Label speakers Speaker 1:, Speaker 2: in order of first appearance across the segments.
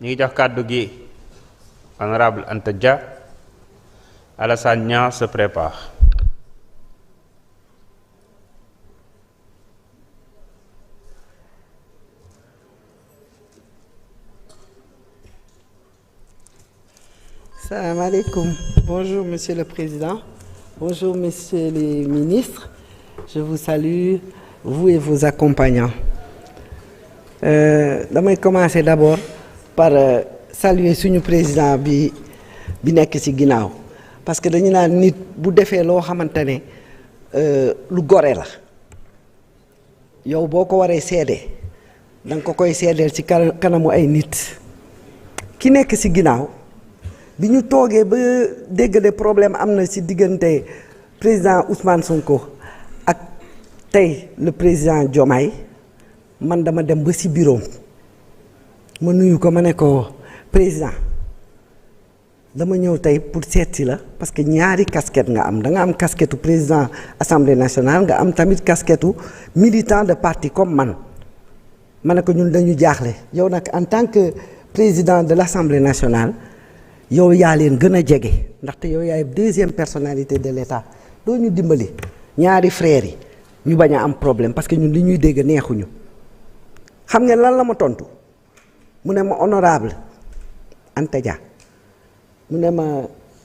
Speaker 1: ñu ngi jox kàddu gi honorable Anta Dia. Alassane Niang se prépare.
Speaker 2: Salam alaikum. Bonjour Monsieur le Président. Bonjour Messieurs les ministres. Je vous salue, vous et vos accompagnants. Damay commencer d'abord par saluer suñu président bi nekk ci ginnaaw parce que dañu naan nit bu defee loo xamante ne lu gore la yow boo ko waree seede da nga ko koy seedeel ci kanamu ay nit ki nekk ci ginnaaw bi ñu toogee ba dégg de problème am na ci diggante président Ousmane Sonko ak tey le président Diomaye man dama dem ba ci bureau ma nuyu ko ma ne ko président dama ñëw tey pour seet si la parce que ñaari casquette nga am da nga am casquette président assemblée nationale nga am tamit casquette militant de parti comme man ma ne ko ñun dañu jaaxle yow nag en tant que président de l'assemblée nationale yow yaa leen gën a jege ndaxte yow yaay deuxième personnalité de l'État doo ñu dimbali ñaari frères yi ñu bañ a am problème parce que ñun li ñuy dégg neexuñu xam ngeen lan la ma tontu mu ne ma honorable Anta Dia mu ne ma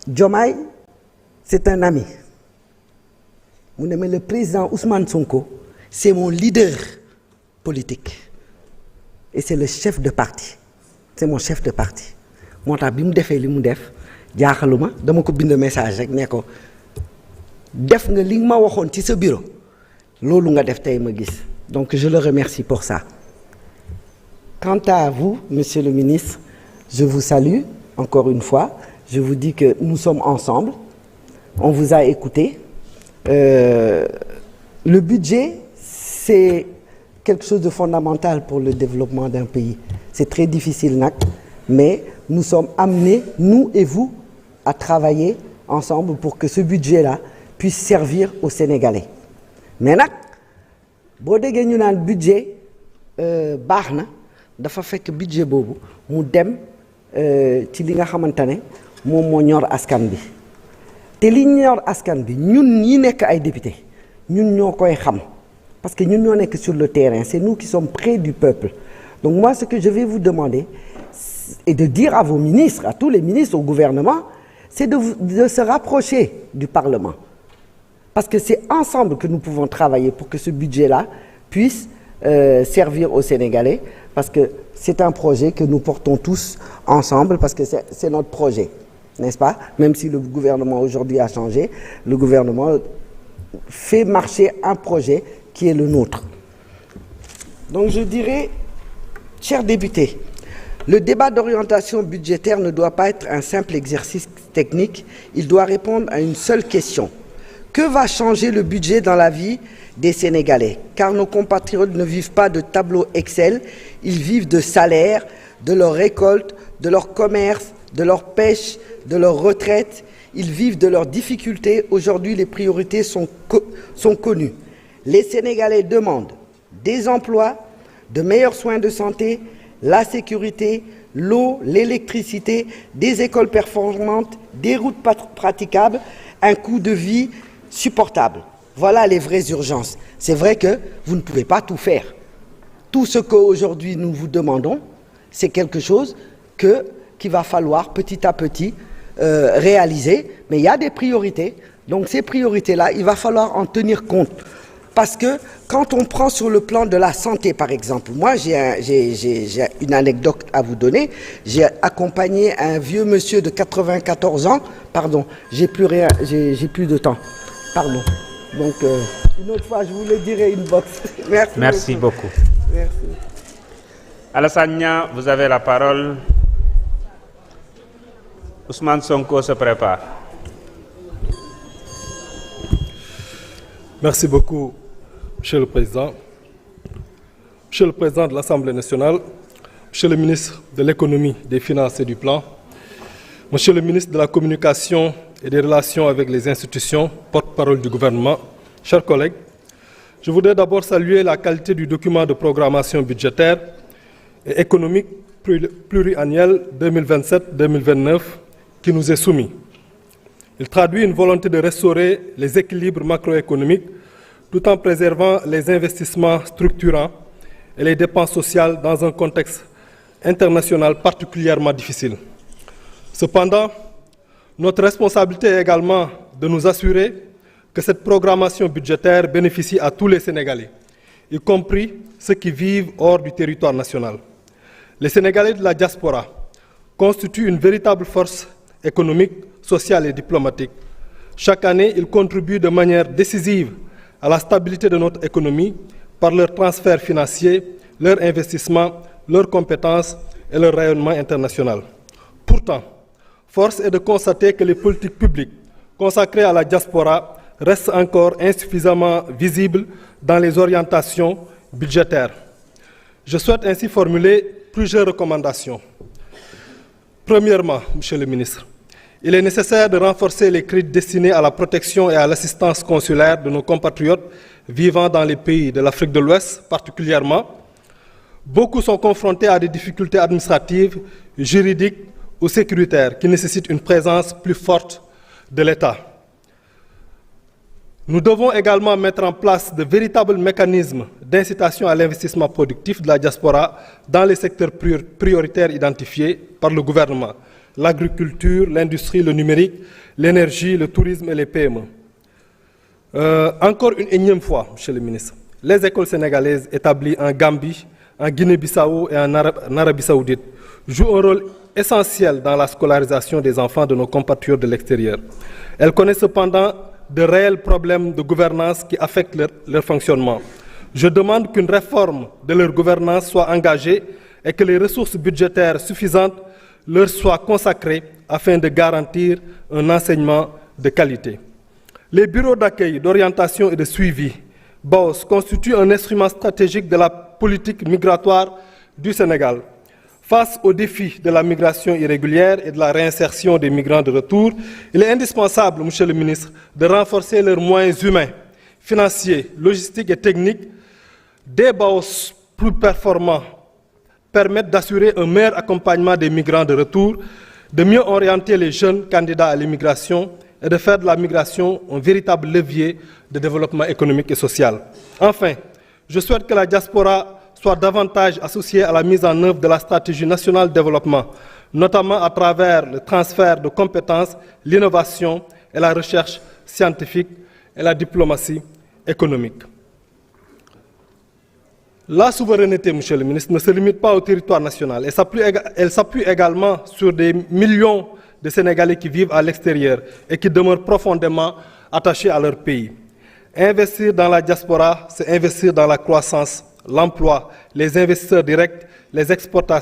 Speaker 2: Diomaye c'est un ami mu ne ma le président Ousmane Sonko c'est mon leader politique et c'est le chef de parti c'est mon chef de parti moo tax bi mu defee li mu def jaaxaluma dama ko bind message rek ne ko def nga li ma waxoon ci sa bureau loolu nga def tey ma gis donc je le remercie pour ça. Quant à vous, Monsieur le ministre, je vous salue encore une fois. Je vous dis que nous sommes ensemble. On vous a écouté. Le budget, c'est quelque chose de fondamental pour le développement d'un pays. C'est très difficile, mais nous sommes amenés, nous et vous, à travailler ensemble pour que ce budget-là puisse servir aux Sénégalais. Mais boo déggee ñu naan budget baax na dafa fekk budget boobu mu dem ci li nga xamante ne moom moo ñor askan bi te li ñor askan bi ñun ñi nekk ay député ñun ñoo koy xam parce que ñun ñoo nekk sur le terrain c'est nous qui sommes près du peuple donc moi ce que je vais vous demander et de dire à vos ministres, à tous les ministres au gouvernement, c'est de se rapprocher du Parlement. Parce que c'est ensemble que nous pouvons travailler pour que ce budget-là puisse servir aux Sénégalais. Parce que c'est un projet que nous portons tous ensemble, parce que c'est notre projet, n'est-ce pas? Même si le gouvernement aujourd'hui a changé, le gouvernement fait marcher un projet qui est le nôtre. Donc je dirais, chers députés, le débat d'orientation budgétaire ne doit pas être un simple exercice technique, il doit répondre à une seule question. Que va changer le budget dans la vie des Sénégalais? Car nos compatriotes ne vivent pas de tableaux Excel, ils vivent de salaires, de leur récolte, de leur commerce, de leur pêche, de leur retraite. Ils vivent de leurs difficultés. Aujourd'hui, les priorités sont connues. Les Sénégalais demandent des emplois, de meilleurs soins de santé, la sécurité, l'eau, l'électricité, des écoles performantes, des routes praticables, un coût de vie supportable. Voilà les vraies urgences. C'est vrai que vous ne pouvez pas tout faire. Tout ce qu'aujourd'hui nous vous demandons, c'est quelque chose qu'il va falloir petit à petit réaliser. Mais il y a des priorités. Donc ces priorités-là, il va falloir en tenir compte. Parce que quand on prend sur le plan de la santé, par exemple, moi j'ai une anecdote à vous donner. J'ai accompagné un vieux monsieur de 94 ans. Pardon, j'ai plus de temps. Pardon. Donc une autre fois, je vous le dirai une box.
Speaker 1: Merci beaucoup.
Speaker 2: Merci.
Speaker 1: Alassane Niang, vous avez la parole. Ousmane Sonko se prépare.
Speaker 3: Merci beaucoup, Monsieur le Président. Monsieur le Président de l'Assemblée nationale, Monsieur le ministre de l'Économie, des Finances et du Plan, Monsieur le ministre de la Communication et des Relations avec les institutions, porte-parole du gouvernement, chers collègues, je voudrais d'abord saluer la qualité du document de programmation budgétaire et économique pluriannuel 2027-2029 qui nous est soumis. Il traduit une volonté de restaurer les équilibres macroéconomiques tout en préservant les investissements structurants et les dépenses sociales dans un contexte international particulièrement difficile. Cependant, notre responsabilité est également de nous assurer que cette programmation budgétaire bénéficie à tous les Sénégalais, y compris ceux qui vivent hors du territoire national. Les Sénégalais de la diaspora constituent une véritable force économique, sociale et diplomatique. Chaque année, ils contribuent de manière décisive à la stabilité de notre économie par leurs transferts financiers, leurs investissements, leurs compétences et leur rayonnement international. Pourtant, force est de constater que les politiques publiques consacrées à la diaspora restent encore insuffisamment visibles dans les orientations budgétaires. Je souhaite ainsi formuler plusieurs recommandations. Premièrement, Monsieur le ministre, il est nécessaire de renforcer les crédits destinés à la protection et à l'assistance consulaire de nos compatriotes vivant dans les pays de l'Afrique de l'Ouest particulièrement. Beaucoup sont confrontés à des difficultés administratives, juridiques ou sécuritaires qui nécessitent une présence plus forte de l'État. Nous devons également mettre en place de véritables mécanismes d'incitation à l'investissement productif de la diaspora dans les secteurs prioritaires identifiés par le gouvernement: l'agriculture, l'industrie, le numérique, l'énergie, le tourisme et les PME. Encore une énième fois, Monsieur le ministre, les écoles sénégalaises établies en Gambie, en Guinée-Bissau et en Arabie Saoudite jouent un rôle essentiel dans la scolarisation des enfants de nos compatriotes de l'extérieur. Elles connaissent cependant de réels problèmes de gouvernance qui affectent leur fonctionnement. Je demande qu'une réforme de leur gouvernance soit engagée et que les ressources budgétaires suffisantes leur soient consacrées afin de garantir un enseignement de qualité. Les bureaux d'accueil, d'orientation et de suivi, BAOS, constituent un instrument stratégique de la politique migratoire du Sénégal. Face aux défis de la migration irrégulière et de la réinsertion des migrants de retour, il est indispensable, Monsieur le ministre, de renforcer leurs moyens humains, financiers, logistiques et techniques. Des BAOS plus performants permettent d'assurer un meilleur accompagnement des migrants de retour, de mieux orienter les jeunes candidats à l'immigration et de faire de la migration un véritable levier de développement économique et social. Enfin, je souhaite que la diaspora soit davantage associée à la mise en œuvre de la stratégie nationale de développement, notamment à travers le transfert de compétences, l'innovation et la recherche scientifique et la diplomatie économique. La souveraineté, Monsieur le ministre, ne se limite pas au territoire national. Elle s'appuie également sur des millions de Sénégalais qui vivent à l'extérieur et qui demeurent profondément attachés à leur pays. Investir dans la diaspora, c'est investir dans la croissance, l'emploi, les investisseurs directs, les exportations